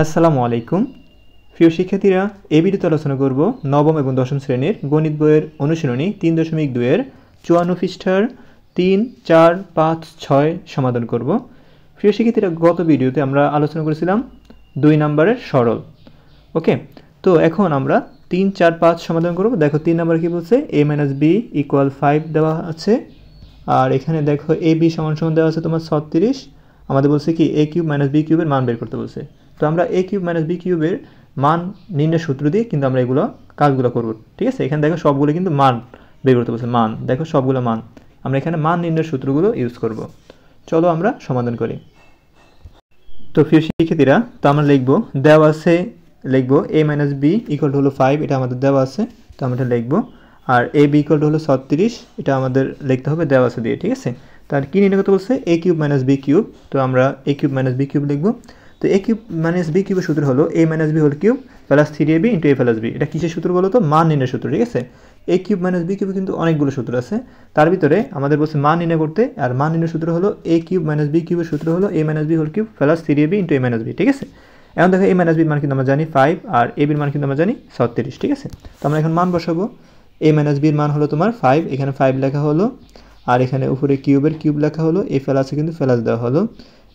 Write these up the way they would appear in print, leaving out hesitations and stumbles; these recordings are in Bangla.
আসসালামু আলাইকুম প্রিয় শিক্ষার্থীরা, এই ভিডিওতে আলোচনা করব নবম এবং দশম শ্রেণীর গণিত বইয়ের অনুশীলনী 3.2 এর 54 পৃষ্ঠার 3, 4, 5, 6 সমাধান করব। প্রিয় শিক্ষার্থীরা, গত ভিডিওতে আমরা আলোচনা করেছিলাম 2 নম্বরের সরল। ওকে, তো এখন আমরা 3, 4, 5 সমাধান করব। দেখো 3 নম্বর কি বলছে, a - b = 5 দেওয়া আছে। আর এখানে দেখো ab সমান দেওয়া আছে তোমার 36। আমাদের বলছে কি a³ - b³ এর মান বের করতে বলছে। তো আমরা a³ - b³ এর মান নির্ণয়ের সূত্র দিয়ে কিন্তু আমরা এগুলো কাজগুলো করব। ঠিক আছে, এখানে দেখো সবগুলো কিন্তু মান বের করতে বলছে। মান দেখো সবগুলো মান, আমরা এখানে মান নির্ণয়ের সূত্রগুলো ইউজ করব। চলো আমরা সমাধান করি। তো প্রিয় শিক্ষার্থীরা, তো আমরা লিখব, দেওয়া আছে লিখব a - b = 5, এটা আমাদের দেওয়া আছে, তো আমরা এটা লিখব। আর ab = 36, এটা আমাদের লিখতে হবে দেওয়া আছে দিয়ে। ঠিক আছে, তার কি নির্ণয় করতে বলছে, a³ - b³। তো আমরা a³ - b³ লিখব। তো a³ - b³ এর সূত্র হলো a - b whole cube plus 3ab × a + b। এটা কিসের সূত্র বলো তো, মান নির্ণয়ের সূত্র। ঠিক আছে, a³ - b³ কিন্তু অনেকগুলো সূত্র আছে, তার ভিতরে আমাদের বলছে মান নির্ণয় করতে। আর মান নির্ণয়ের সূত্র হলো a³ - b³ এর সূত্র হলো a - b whole cube plus 3ab × a - b। ঠিক আছে, এখন দেখো a - b এর মান কিন্তু আমরা জানি 5, আর ab এর মান কিন্তু আমরা জানি 36। ঠিক আছে, তো আমরা এখন মান বসাবো। a - b এর মান হলো তোমার 5, এখানে 5 লেখা হলো। আর এখানে উপরে কিউবের কিউব লেখা হলো, a প্লাসে কিন্তু প্লাস দেওয়া হলো।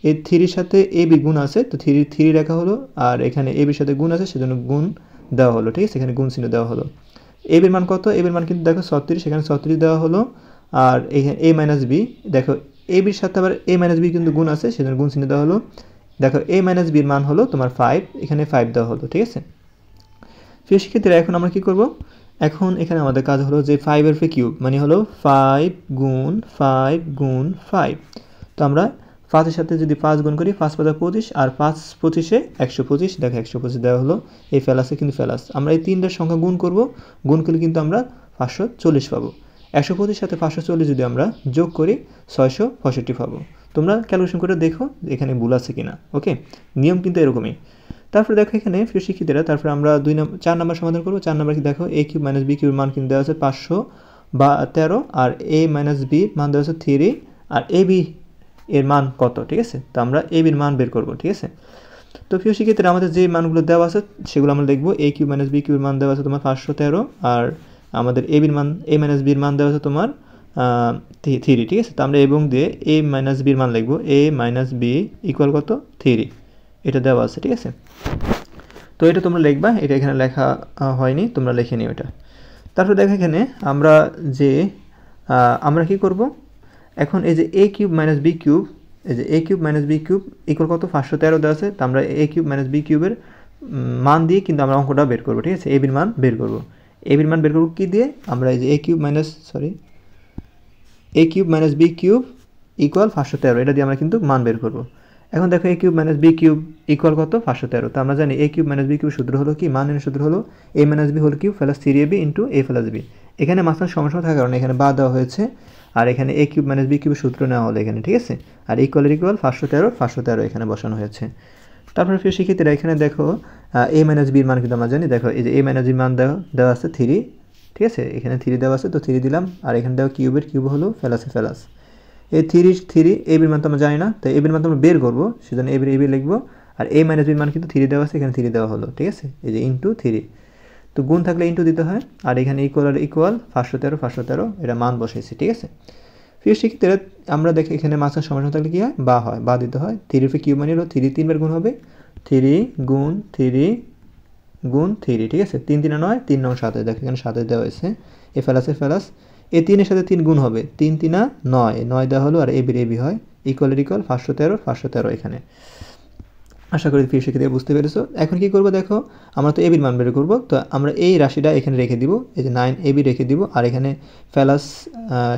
এই 3 সাথে ab গুণ আছে, তো 3 লেখা হলো। আর এখানে ab এর সাথে গুণ আছে, সেজন্য গুণ দেওয়া হলো। ঠিক আছে, এখানে গুণ চিহ্ন দেওয়া হলো। ab এর মান কত, ab এর মান কিন্তু দেখো 36, এখানে 36 দেওয়া হলো। আর এখানে a - b, দেখো ab এর সাথে আবার a - b কিন্তু গুণ আছে, সেজন্য গুণ চিহ্ন দেওয়া হলো। দেখো a - b এর মান হলো তোমার 5, এখানে 5 দেওয়া হলো। ঠিক আছে, প্রিয় শিক্ষার্থীরা, এখন আমরা কি করব, এখন এখানে আমাদের কাজ হলো যে 5 এর কিউব মানে হলো 5 গুণ 5 গুণ 5। তো আমরা 5 এর সাথে যদি 5 গুণ করি, 5 × 5 = 25, আর 5 × 25 = 125। দেখো 125 দেওয়া হলো, এই ফেলাসে কিন্তু ফেলাস। আমরা এই তিনটার সংখ্যা গুণ করব, গুণ করলে কিন্তু আমরা 540 পাবো। 125 সাথে 540 যদি আমরা যোগ করি, 665 পাবো। তোমরা ক্যালকুলেশন করে দেখো এখানে ভুল আছে কিনা। ওকে, নিয়ম কিন্তু এরকমই। তারপরে দেখো এখানে প্রিয় শিক্ষার্থীরা, তারপরে আমরা 4 নম্বর সমাধান করব। 4 নম্বর কি দেখো, a³ - b³ এর মান কিন্তু দেওয়া আছে 513, আর a - b মান দেওয়া আছে 3, আর ab এর মান কত। ঠিক আছে, তো আমরা ab এর মান বের করব। ঠিক আছে, তো প্রিয় শিক্ষার্থীরা, আমাদের যে মানগুলো দেওয়া আছে সেগুলো আমরা লিখব। a³ - b³ এর মান দেওয়া আছে তোমার 513, আর আমাদের ab এর মান a - b এর মান দেওয়া আছে তোমার 3। ঠিক আছে, তো আমরা এবং দিয়ে a - b এর মান লিখব। a - b = কত, 3, এটা দেওয়া আছে। ঠিক আছে, তো এটা তোমরা লিখবা, এটা এখানে লেখা হয়নি, তোমরা লিখে নিও এটা। তারপর দেখো এখানে আমরা যে আমরা কি করব, এখন এই যে a³ - b³, এই যে a³ - b³ = কত, 513 দেওয়া আছে। তো আমরা a³ - b³ এর মান দিয়ে কিন্তু আমরা অঙ্কটা বের করব। ঠিক আছে, ab এর মান বের করব। ab এর মান বের করব কি দিয়ে, আমরা এই যে a³ - b³ = 513, এটা দিয়ে আমরা কিন্তু মান বের করব। এখন দেখো a³ - b³ = কত, 513। তো আমরা জানি a³ - b³ সূত্র হলো কি, মান নির্ণয়ের সূত্র হলো a - b whole cube plus 3ab × a + b। এখানে মাঝখানে সমস্যা থাকার কারণে এখানে বাদ দেওয়া হয়েছে, আর এখানে a³ - b³ সূত্র নেওয়া হলো এখানে। ঠিক আছে, আর = 513 এখানে বসানো হয়েছে। তারপরে প্রিয় শিক্ষার্থীরা, এখানে দেখো a - b এর মান কিন্তু আমরা জানি। দেখো এই যে a - b মান দেওয়া আছে 3। ঠিক আছে, এখানে 3 দেওয়া আছে, তো 3 দিলাম। আর এখানে দেখো কিউবের কিউব হলো প্লাসে প্লাস। এই 3 ab এর মান তো আমরা জানি না, তাই ab এর মান তো আমরা বের করবো, সেজন্য ab লিখবো। আর a - b এর মান কিন্তু 3 দেওয়া আছে, এখানে 3 দেওয়া হলো। ঠিক আছে, এই যে ইন্টু 3, তো গুণ থাকলে ইন্টু দিতে হয়। আর এখানে ইকুয়াল 513 এটা মান বসাইছি। ঠিক আছে, প্রিয় শিক্ষার্থীরা, আমরা দেখি এখানে মাঝখানে সমস্যা থাকলে কি হয়, বা দিতে হয়। 3 কিউব মানে হলো 3 3 বার গুণ হবে, 3 গুণ 3 গুণ 3। ঠিক আছে, 3 3 9, 3 9 27, দেখো এখানে 27 দেওয়া হয়েছে। এ প্লাস এই 3 এর সাথে 3 গুণ হবে, 3 3 9 দেওয়া হলো। আর ab হয় ইকুয়াল 513 এখানে। আশা করি প্রিয় শিক্ষার্থীরা বুঝতে পেরেছো। এখন কি করব, দেখো আমরা তো ab এর মান বের করব। তো আমরা এই রাশিটা এখানে রেখে দিব, এই যে 9ab রেখে দিব। আর এখানে প্লাস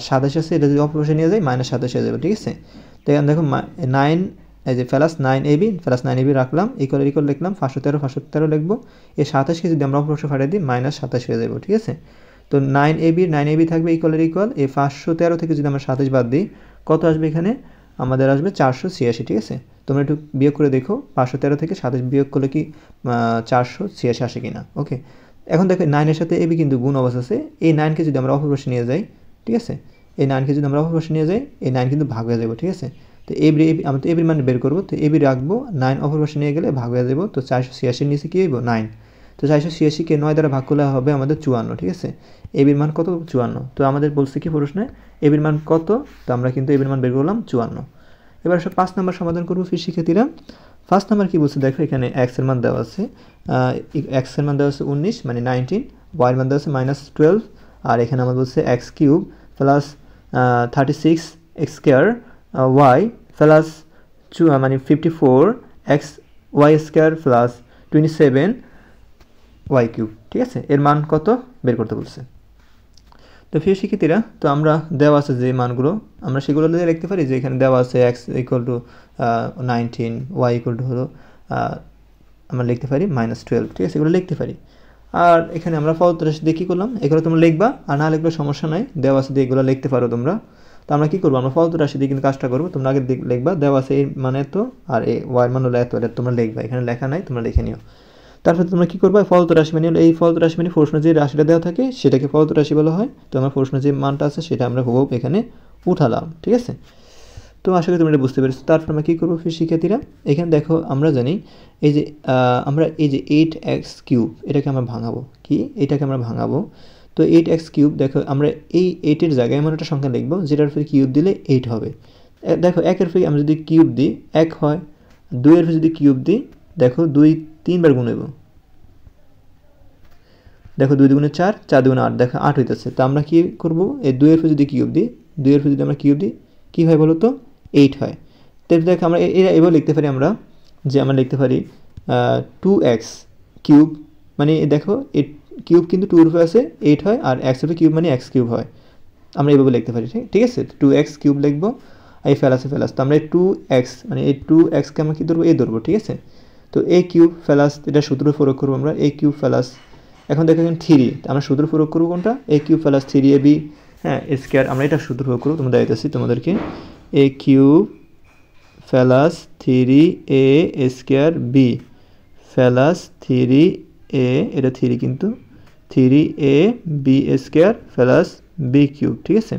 27 আছে, এটা যদি অপর পাশে নিয়ে যাই -27 হয়ে যাবে। ঠিক আছে, তো এখন দেখো 9, এই যে প্লাস 9ab রাখলাম, ইকুয়াল লিখলাম, 513 লিখবো। এই 27কে যদি আমরা অপর পাশে ফাটিয়ে দিই, -27 হয়ে যাবে। ঠিক আছে, তো 9ab থাকবে ইকুয়াল এই 513 থেকে যদি আমরা 27 বাদ দিই, কত আসবে, এখানে আমাদের আসবে 486। ঠিক আছে, তোমরা একটু বিয়োগ করে দেখো, 513 থেকে 27 বিয়োগ করলে কি 486 আসে কিনা। ওকে, এখন দেখো 9 এর সাথে ab কিন্তু গুণ অবস্থা আছে। এই 9কে যদি আমরা অপর পাশে নিয়ে যাই, ঠিক আছে, এই 9কে যদি আমরা অপর পাশে নিয়ে যাই, এই 9 কিন্তু ভাগ হয়ে যাবে। ঠিক আছে, তো আমরা তো এবির মান বের করবো, তো এবি রাখবো, 9 অপর পাশে নিয়ে গেলে ভাগ হয়ে দেবো, তো 486 নিচে কী হইব 9, তো 486কে 9 দ্বারা ভাগ করলে হবে আমাদের 54, ঠিক আছে। এবির মান কত 54, তো আমাদের বলছে কি প্রশ্নে এবির মান কত, তো আমরা কিন্তু এবির মান বের করলাম 54। এবার 5 নম্বর সমাধান করবো ফির শিক্ষার্থীরা। 5 নম্বর কী বলছে দেখো, এখানে এক্সের মান দেওয়া আছে, এক্সের মান দেওয়া আছে 19 মানে 19, ওয়াইয়ের মান দেওয়া আছে -12, আর এখানে আমার বলছে x cube plus 36 x square y plus মানে 54 x y square plus 27 y cube, ঠিক আছে। এর মান কত বের করতে বলছে। তো প্রিয় শিক্ষার্থীরা, তো আমরা দেওয়া আছে যে মানগুলো আমরা সেগুলো দিয়ে লিখতে পারি, যে এখানে দেওয়া আছে x equal to 19, y equal to হলো আমরা লিখতে পারি -12, ঠিক আছে, এগুলো লিখতে পারি। আর এখানে আমরা ফলত রাশি দিয়ে কী করলাম, এগুলো তোমরা লিখবা, আর না লিখলে সমস্যা নাই, দেওয়া আছে দিয়ে এগুলো লিখতে পারো তোমরা। তো আমরা কী করবো, আমরা ফলত রাশি দিয়ে কিন্তু কাজটা করবো, তোমরা আগে লিখবা দেওয়া আছে এর মানে এত আর এই ওয়ার মান হলো এত, এটা তোমরা লিখবা, এখানে লেখা নাই তোমরা লিখে নিও। তারপরে তোমরা কী করবা, ফলত রাশি মানে হলো এই ফলত রাশি মানে প্রশ্ন যে রাশিটা দেওয়া থাকে সেটাকে ফলত রাশি বলা হয়। তো আমার প্রশ্ন যে মানটা আছে সেটা আমরা হুবহু এখানে উঠালাম, ঠিক আছে। তো আশা করি তোমরা এটা বুঝতে পেরেছো। তারপর আমরা কী করবো ফির শিক্ষার্থীরা, এখানে দেখো আমরা জানি এই যে আমরা এই যে 8x³ এটাকে আমরা ভাঙাবো, কি এটাকে আমরা ভাঙাবো। তো 8x³ দেখো আমরা এই 8-এর জায়গায় এমন একটা সংখ্যা লিখবো যেটার ফির কিউব দিলে 8 হবে। দেখো 1-এর ফির আমরা যদি কিউব দিই 1 হয়, 2-এর ফির যদি কিউব দিই দেখো 2 3 বার গুণ হইব, দেখো 2 2 4, 4 2 8, দেখো 8 হইতেছে। তো আমরা কী করবো, এই 2-এর ফির যদি কিউব দিই, 2-এর ফির যদি আমরা কিউব দিই কী হয় বলো তো 8 হয়। তো দেখো আমরা এভাবে লিখতে পারি, আমরা যে আমরা লিখতে পারি 2x³ মানে দেখো কিউব কিন্তু 2 এর উপরে আছে 8 হয়, আর x এর কিউব মানে x³ হয়, আমরা এইভাবে লিখতে পারি, ঠিক আছে। 2x³ লিখবো, এই ফেলাসে ফেলাস, তো আমরা এই 2x মানে এই 2xকে আমরা কী ধরবো, এই ধরবো, ঠিক আছে। তো a কিউব ফেলাস এটা সূত্র প্রয়োগ করবো আমরা, a কিউব ফেলাস। এখন দেখো এখানে 3, আমরা সূত্র প্রয়োগ করবো কোনটা, a কিউব ফেলাস 3ab, হ্যাঁ স্কোয়ার, আমরা এটা সূত্র প্রয়োগ করবো, তোমরা দিতেছি তোমাদেরকে, a cube ফেলাস 3a² b ফেলাস 3a, এটা 3 কিন্তু 3ab² ফেলাস b³ ঠিক আছে।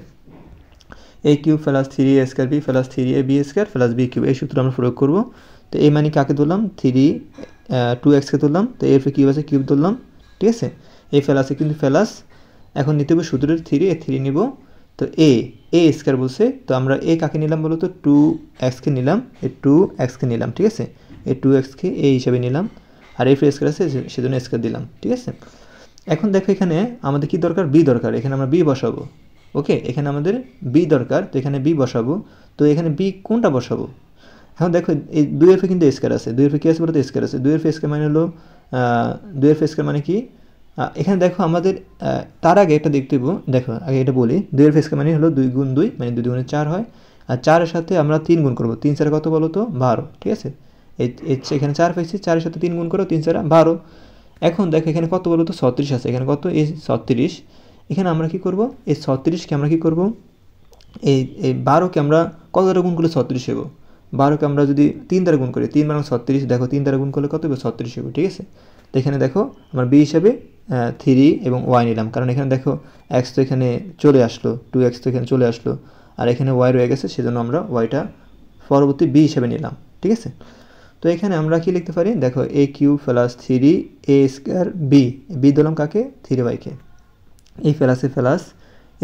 a cube ফেলাস 3a² b ফেলাস 3ab² ফেলাস b³ এই সূত্র আমরা প্রয়োগ করব। তো এই মানে কাকে ধরলাম, 2x-কে ধরলাম, তো এর কিউব আছে কিউব ধরলাম, ঠিক আছে। এই ফেলাসে কিন্তু ফেলাস, এখন নিতে হবে সূত্রের 3 নিব। তো a স্কয়ার বলছে, তো আমরা a কাকে নিলাম বলো তো, 2x-কে নিলাম, এই 2x-কে নিলাম, ঠিক আছে। এই 2x-কে a হিসাবে নিলাম, আর এই স্কয়ার আছে সেজন্য স্কয়ার দিলাম, ঠিক আছে। এখন দেখো এখানে আমাদের কি দরকার, b দরকার, এখানে আমরা b বসাবো। ওকে, এখানে আমাদের b দরকার, তো এখানে b বসাবো। তো এখানে b কোনটা বসাবো, এখন দেখো এই 2f কিন্তু স্কয়ার আছে, 2f কি আছে বলো তো, স্কয়ার আছে। 2f স্কয়ার মানে হলো 2f স্কয়ার মানে কি, এখানে দেখো আমাদের তার আগে একটা দেখতে দেবো, দেখো আগে এটা বলি, 2f স্কয়ার মানে হলো 2 গুণ 2 মানে 2 গুণে 4 হয়, আর 4-এর সাথে আমরা 3 গুণ করবো, 3 4 কত বলো তো 12, ঠিক আছে। এখানে 4 পাইছি, 4-এর সাথে 3 গুণ করো, 3 4 12। এখন দেখো এখানে কত বলো তো 36 আছে, এখানে কত এই 36, এখানে আমরা কি করব, এই 36কে আমরা কি করব, এই 12কে আমরা কত দ্বারা গুণ করলে 36 হবে, 12কে আমরা যদি 3 দ্বারা গুণ করি, 3 মানে 36, দেখো 3 দ্বারা গুণ করলে কত হবে 36 হবে, ঠিক আছে। তো এখানে দেখো আমরা b হিসাবে 3 এবং y নিলাম, কারণ এখানে দেখো x তো এখানে চলে আসলো, 2x তো এখানে চলে আসলো, আর এখানে y রয়ে গেছে, সেজন্য আমরা yটা পরবর্তী b হিসাবে নিলাম, ঠিক আছে। তো এখানে আমরা কি লিখতে পারি, দেখো a cube plus 3a² b দিলাম কাকে, 3y-কে, এই ফেলাসে ফেলাস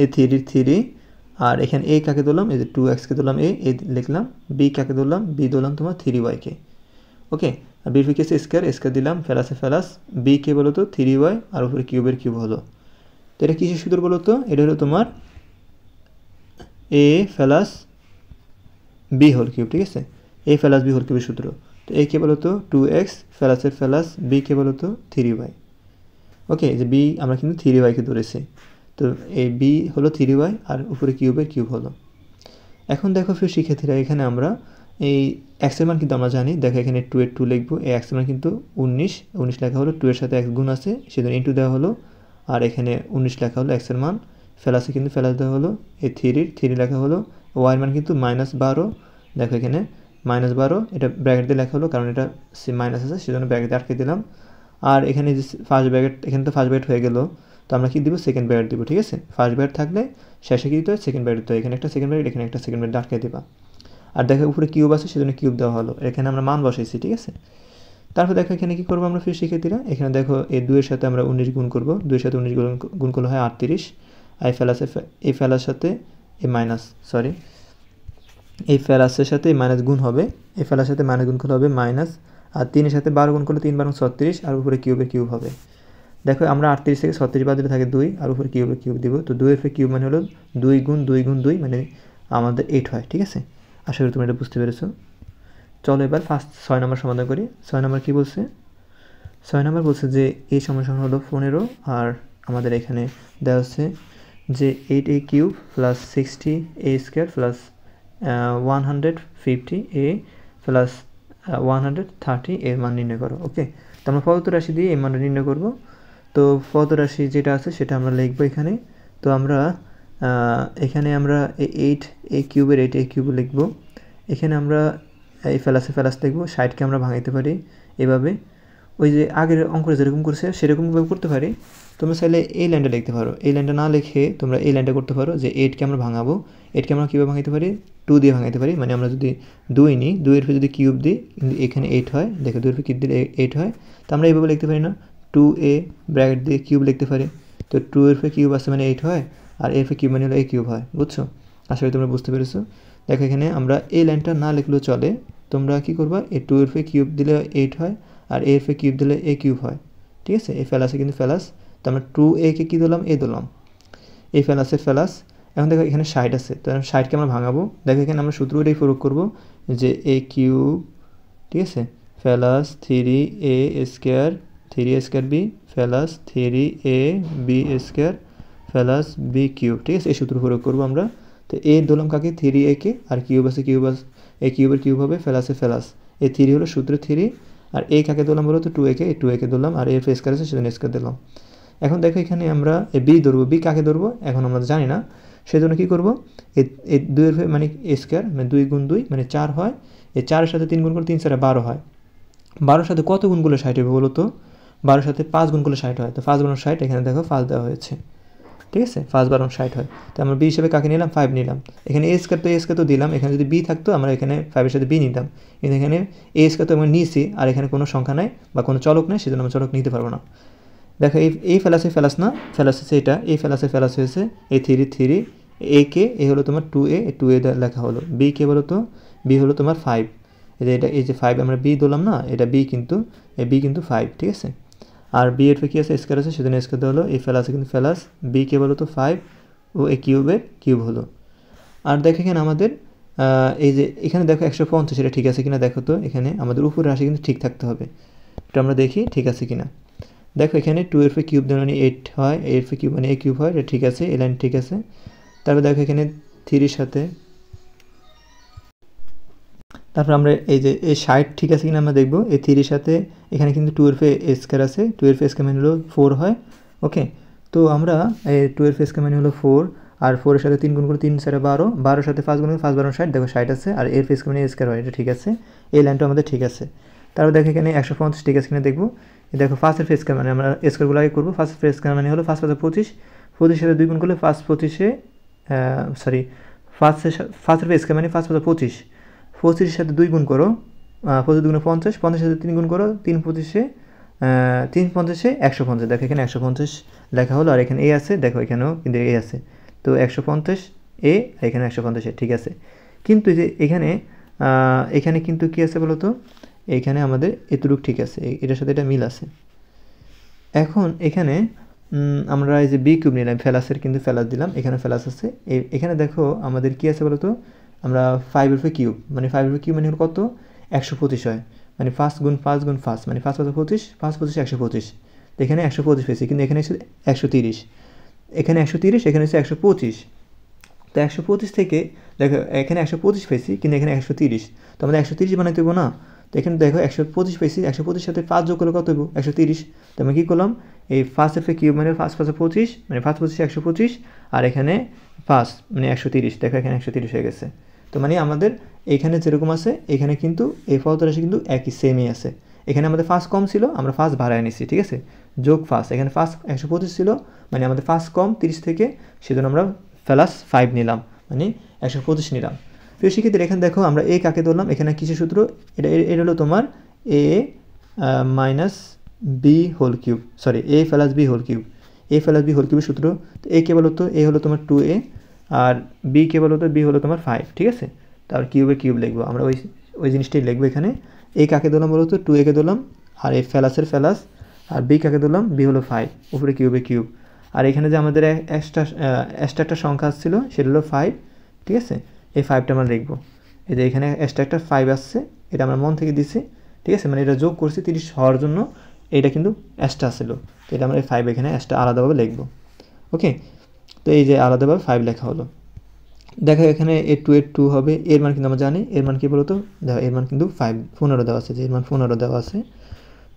এই 3 আর এখানে a কাকে দিলাম, এই যে 2x-কে দিলাম a লিখলাম, b কাকে দিলাম, b দিলাম তোমার 3y-কে, ওকে। আর b কে স্কয়ার দিলাম, ফেলাসে ফেলাস, b কে বলো তো 3y, আর উপরে কিউবের কিউব হলো। তো এটা কিসের সূত্র বলো তো, এটা হলো তোমার a plus b whole cube, ঠিক আছে, a ফেলাস b হোল কিউবের সূত্র। তো a কে বলো তো 2x ফেলাসের ফেলাস, b কে বলো তো 3y, ওকে। যে b আমরা কিন্তু 3y-কে ধরেছি, তো এই b হলো 3y আর উপরে কিউবের কিউব হলো। এখন দেখো ফির শিক্ষার্থীরা, এখানে আমরা এই x এর মান কিন্তু আমরা জানি, দেখো এখানে 2 এর 2 লিখবো, এই x এর মান কিন্তু 19 লেখা হলো, 2 এর সাথে x গুণ আছে সেজন্য ইনটু দেওয়া হলো, আর এখানে 19 লেখা হলো x এর মান, ফেলাসে কিন্তু ফেলাস দেওয়া হলো, এই 3 লেখা হলো, y এর মান কিন্তু -12, দেখো এখানে -12, এটা ব্র্যাকেট দিয়ে লেখা হলো কারণ এটা মাইনাস আছে সেজন্য ব্র্যাকেট দিয়ে আটকে দিলাম। আর এখানে যে ফার্স্ট ব্র্যাকেট, এখানে তো ফার্স্ট ব্র্যাকেট হয়ে গেল, তো আমরা কি দিব, সেকেন্ড ব্র্যাকেট দিব, ঠিক আছে। ফার্স্ট ব্র্যাকেট থাকলে শেষে কি দিতে হয়, সেকেন্ড ব্র্যাকেট দিতে হয়, এখানে একটা সেকেন্ড ব্র্যাকেট, এখানে একটা সেকেন্ড ব্র্যাকেট আটকে দেবা। আর দেখো উপরে কিউব আছে সেজন্য কিউব দেওয়া হলো, এখানে আমরা মান বসাইছি, ঠিক আছে। তারপর দেখো এখানে কী করবো আমরা প্রিয় শিক্ষার্থীরা, এখানে দেখো এই 2-এর সাথে আমরা 19 গুণ করবো, 2-এর সাথে 19 গুণ করলে হয় 38, আর এই ফেলার সাথে এই মাইনাস, সরি এই ফেলাসের সাথে এই মাইনাস গুণ হবে, এই ফেলার সাথে মাইনাস গুণ করলে হবে মাইনাস, আর 3-এর সাথে 12 গুণ করলে 3 12 36, আর উপরে কিউবের কিউব হবে। দেখো আমরা 38 থেকে 36 বাদ দিলে থাকে 2, আর উপরে কিউবের কিউব দিব, তো 2 এর কিউব মানে হলো 2 গুণ 2 গুণ 2 মানে আমাদের 8 হয়, ঠিক আছে। আশা করি তোমরা এটা বুঝতে পেরেছো। চলো এবার ফার্স্ট 6 নম্বর সমাধান করি। 6 নম্বর কী বলছে, 6 নম্বর বলছে যে এই সমস্যা হলো 15, আর আমাদের এখানে দেওয়া হচ্ছে যে 8a cube plus 60a square plus 150a plus 130 এর মান নির্ণয় করো। ওকে, তো আমরা প্রদত্ত রাশি দিয়ে এই মানটা নির্ণয় করব। তো প্রদত্ত রাশি যেটা আছে সেটা আমরা লিখবো এখানে। তো আমরা এখানে আমরা 8a কিউবের 8a কিউব লিখব, এখানে আমরা এই ফেলাস লিখব, 60কে আমরা ভাঙাইতে পারি এভাবে, ওই যে আগের অঙ্কটা যেরকম করছে সেরকমভাবে করতে পারি। তোমরা চাইলে এই লাইনটা লিখতে পারো, এই লাইনটা না লিখে তোমরা এই লাইনটা করতে পারো যে 8কে আমরা ভাঙাবো, 8কে আমরা কীভাবে ভাঙাইতে পারি, 2 দিয়ে ভাঙাইতে পারি। মানে আমরা যদি 2 নিই, 2 এর যদি কিউব দিই কিন্তু এখানে 8 হয়, দেখো 2 এর কিউব দিলে 8 হয়, তো আমরা এইভাবে লিখতে পারি না, 2a ব্র্যাকেট দিয়ে কিউব লিখতে পারি, তো 2 এর কিউব আসছে মানে 8 হয়, আর এর কিউব মানে হলো a কিউব হয়, বুঝছো? আশা করি তোমরা বুঝতে পেরেছো। দেখো এখানে আমরা এই লাইনটা না লিখলেও চলে, তোমরা কী করবা, এই 2 এর কিউব দিলে 8 হয়, আর এর কিউব দিলে a কিউব হয়, ঠিক আছে। এই ফেলাসে কিন্তু ফেলাস, তো আমরা 2a কে কী দিলাম, a দিলাম, এই ফেলাসের ফেলাস। এখন দেখো এখানে 60 আছে, তো 60কে আমরা ভাঙাবো। দেখো এখানে আমরা সূত্রটাই প্রয়োগ করবো যে a কিউব, ঠিক আছে, ফেলাস 3a square 3a square b ফেলাস 3a b square ফেলাস b cube, ঠিক আছে, এই সূত্র প্রয়োগ করবো আমরা। তো a দিলাম কাকে, 3a কে, আর কিউব আছে এই কিউবের কিউব হবে ফেলাসে ফেলাস, এই 3 হলো সূত্র 3, আর a কাকে দিলাম বলো তো 2a কে, এই 2a কে দিলাম, আর এর স্কোয়ার আছে সেজন্য স্কোয়ার দিলাম। এখন দেখো এখানে আমরা বি ধরবো, বি কাকে ধরবো এখন আমরা জানি না, সেজন্য কী করবো, এই 2 এর মানে স্কোয়ার মানে 2 গুণ 2 মানে 4 হয়, এই 4-এর সাথে 3 গুণ করে 3 4 12 হয়, 12-এর সাথে কত গুণ করলে 60 হবে বলো তো, 12-এর সাথে 5 গুণ করলে 60 হয়, তো 5 গুণ 60, এখানে দেখো 5 দেওয়া হয়েছে, ঠিক আছে, 5 12 60 হয়। তো আমরা বি হিসেবে কাকে নিলাম, 5 নিলাম। এখানে এ স্কোয়ার তো দিলাম, এখানে যদি বি থাকতো আমরা এখানে 5-এর সাথে বি নিতাম, কিন্তু এখানে এ স্কোয়ার তো আমরা নিয়েছি, আর এখানে কোনো সংখ্যা নাই বা কোনো চলক নেই, সেজন্য আমরা চলক নিতে পারবো না। দেখো এই ফেলাস না, ফেলাস হচ্ছে এটা, এই ফেলাস হয়েছে এই 3 এ কে, এ হলো তোমার 2a, 2a লেখা হলো, বি কে বলো তো, বি হলো তোমার 5, এই যে 5 আমরা বি দিলাম না, এটা বি কিন্তু, এই বি কিন্তু 5, ঠিক আছে। আর বি এর কী আছে, স্কোয়ার আছে, সেজন্য স্কোয়ার দেওয়া হলো, এই ফেলাসে কিন্তু ফেলাস, বি কে বলো তো 5, ও এই কিউবের কিউব হলো। আর দেখো এখানে আমাদের এই যে এখানে দেখো 150, এটা ঠিক আছে কিনা দেখো তো, এখানে আমাদের উপরের রাশি কিন্তু ঠিক থাকতে হবে, এটা আমরা দেখি ঠিক আছে কিনা। দেখো এখানে 2 এর কিউব মানে 8 হয়, এর কিউব মানে a কিউব হয়, এটা ঠিক আছে, এই লাইন ঠিক আছে। তারপর দেখো এখানে 3-এর সাথে, তারপর আমরা এই যে এই 60 ঠিক আছে কিনা আমরা দেখবো, এই 3-এর সাথে এখানে কিন্তু 2 এর স্কোয়ার আছে, 2 এর স্কোয়ার মানে হলো 4 হয়, ওকে। তো আমরা এই 2 এর স্কোয়ার মানে হলো 4, আর 4-এর সাথে 3 গুণ করে 3 4 12, 12-এর সাথে 5 গুণ করে 5 12 60, দেখো 60 আছে, আর এর স্কোয়ার মানে স্কোয়ার হয়, এটা ঠিক আছে, এই লাইনটা আমাদের ঠিক আছে। তারপর দেখো এখানে 150 ঠিক আছে কিনা দেখবো, দেখো ফার্স্টের স্কোয়ার মানে আমরা স্কোয়ারগুলো আগে করবো, ফার্স্টের স্কোয়ার মানে হলো 5 5 25, 25-এর সাথে 2 গুণ করলে 5 25-এ সরি ফার্স্টের স্কোয়ার মানে 5 5 25, 25-এর সাথে 2 গুণ করো, 25 2 50, 50-এর সাথে 3 গুণ করো, 3 25-এ 3 50-এ 150, দেখো এখানে 150 লেখা হলো, আর এখানে এ আছে, দেখো এখানেও কিন্তু এ আছে, তো 150 এ, আর এখানে 150 এ, ঠিক আছে। কিন্তু যে এখানে কিন্তু কী আছে বলো তো, এইখানে আমাদের এতটুকু ঠিক আছে, এটার সাথে এটা মিল আছে। এখন এখানে আমরা এই যে বি কিউব নিলাম, ফেলাসের কিন্তু ফেলাস দিলাম, এখানে ফেলাস আছে, এখানে দেখো আমাদের কী আছে বলো তো, আমরা 5-এর কিউব মানে 5-এর কিউব মানে কত, 125 হয়, মানে 5 গুণ 5 গুণ 5 মানে 5 5 25, 5 25 125, এখানে 125 পেয়েছি, কিন্তু এখানে এসে 130, এখানে 130, এখানে এসে 125, তো 125 থেকে দেখো এখানে 125 পেয়েছি, কিন্তু এখানে 130, তো আমাদের 130 বানাইতে দেবো না, তো এখানে দেখো 125 পেয়েছি, 125 সাথে 5 যোগ করলে কত দেবো, 130, তো আমি কী করলাম, এই 5-এর কিউব মানে 5 5 25 মানে 5 25 125, আর এখানে 5 মানে 130, দেখো এখানে 130 হয়ে গেছে। তো মানে আমাদের এখানে যেরকম আছে এখানে কিন্তু এই ফলত রাশি কিন্তু একই সেমই আছে, এখানে আমাদের ফার্স্ট কম ছিল, আমরা ফার্স্ট বাড়ায় নিচ্ছি, ঠিক আছে, যোগ ফার্স্ট, এখানে ফার্স্ট 125 ছিল, মানে আমাদের ফার্স্ট কম 30 থেকে, সেজন্য আমরা প্লাস 5 নিলাম, মানে 125 নিলাম। প্রিয় শিক্ষার্থীরা এখানে দেখো আমরা এ কাকে ধরলাম, এখানে কিসের সূত্র, এটা হলো তোমার A minus B whole cube, sorry A plus B whole cube, A plus B whole কিউবের সূত্র। তো এ কে বলো তো, এ হলো তোমার 2a, আর বি কে বলো তো, বি হলো তোমার 5, ঠিক আছে। তার কিউবে কিউব লিখবো আমরা, ওই জিনিসটাই লিখবো এখানে। এ কাকে দিলাম বলো তো, 2a কে দিলাম, আর এই ফেলাসের ফেলাস, আর বি কাকে দিলাম, বি হলো 5, উপরে কিউবে কিউব। আর এখানে যে আমাদের এক্সট্রা একটা সংখ্যা আসছিল সেটা হলো 5, ঠিক আছে। এই 5টা আমরা লিখবো, এই যে এখানে এক্সট্রা একটা 5 আসছে, এটা আমরা মন থেকে দিছি, ঠিক আছে, মানে এটা যোগ করছি 30 হওয়ার জন্য, এইটা কিন্তু এক্সট্রা ছিল, তো এটা আমরা এই 5 এখানে এক্সট্রা আলাদাভাবে লিখবো। ওকে, তো এই যে আলাদাভাবে 5 লেখা হলো। দেখো এখানে এর 2 হবে, এর মান কিন্তু আমরা জানি, এর মান কি বলো তো, দেখো এর মান কিন্তু 5 15 দেওয়া আছে, যে এর মান 15 দেওয়া আছে।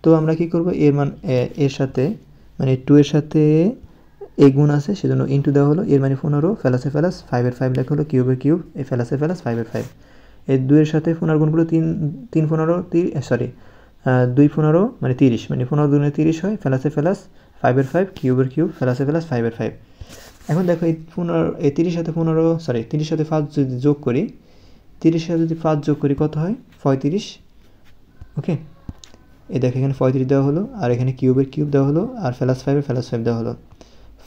তো আমরা কি করব, এর মান এর সাথে মানে 2 এর সাথে এ গুণ আছে, সেজন্য ইনটু দেওয়া হলো, এর মানে 15, ফেলাসে ফেলাস 5 এর 5 লেখা হলো, কিউবে কিউব, এই ফেলাসে ফেলাস 5 এর 5। এই 2 এর সাথে 15 গুণগুলো 3 15 সরি 2 15 মানে 30, মানে 15 দুগুণে 30 হয়, ফেলাসে ফেলাস 5 এর 5, কিউবের কিউব, ফেলাসে ফেলাস 5 এর 5। এখন দেখো এই 30 সাথে 15 সরি 30 সাথে 5 যদি যোগ করি, 30 সাথে যদি 5 যোগ করি কত হয়, 35। ওকে, এই দেখো এখানে 35 দেওয়া হলো, আর এখানে কিউবের কিউব দেওয়া হলো, আর ফেলাস 5 এর ফেলাস 5 দেওয়া হলো।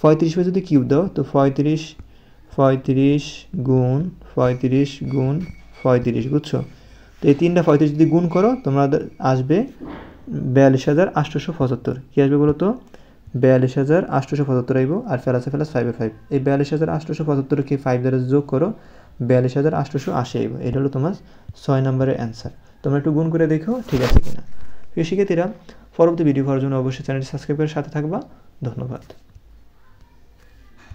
35 যদি কিউব দাও তো 35 গুণ 35, বুঝছো। তো এই 35 যদি গুণ করো তোমাদের আসবে 42,875। কী আসবে বলো তো, 42,875 আইব, আর ফেলাসে ফেলাস 5 এর 5, এই 42,875কে 5 দ্বারা যোগ করো, 42,880 আইব। এটা হলো তোমার 6 নম্বরের অ্যান্সার। তোমরা একটু গুণ করে দেখো ঠিক আছে কিনা। প্রিয় শিক্ষার্থীরা, পরবর্তী ভিডিও পাওয়ার জন্য অবশ্যই চ্যানেলটি সাবস্ক্রাইব করে সাথে থাকবা। ধন্যবাদ।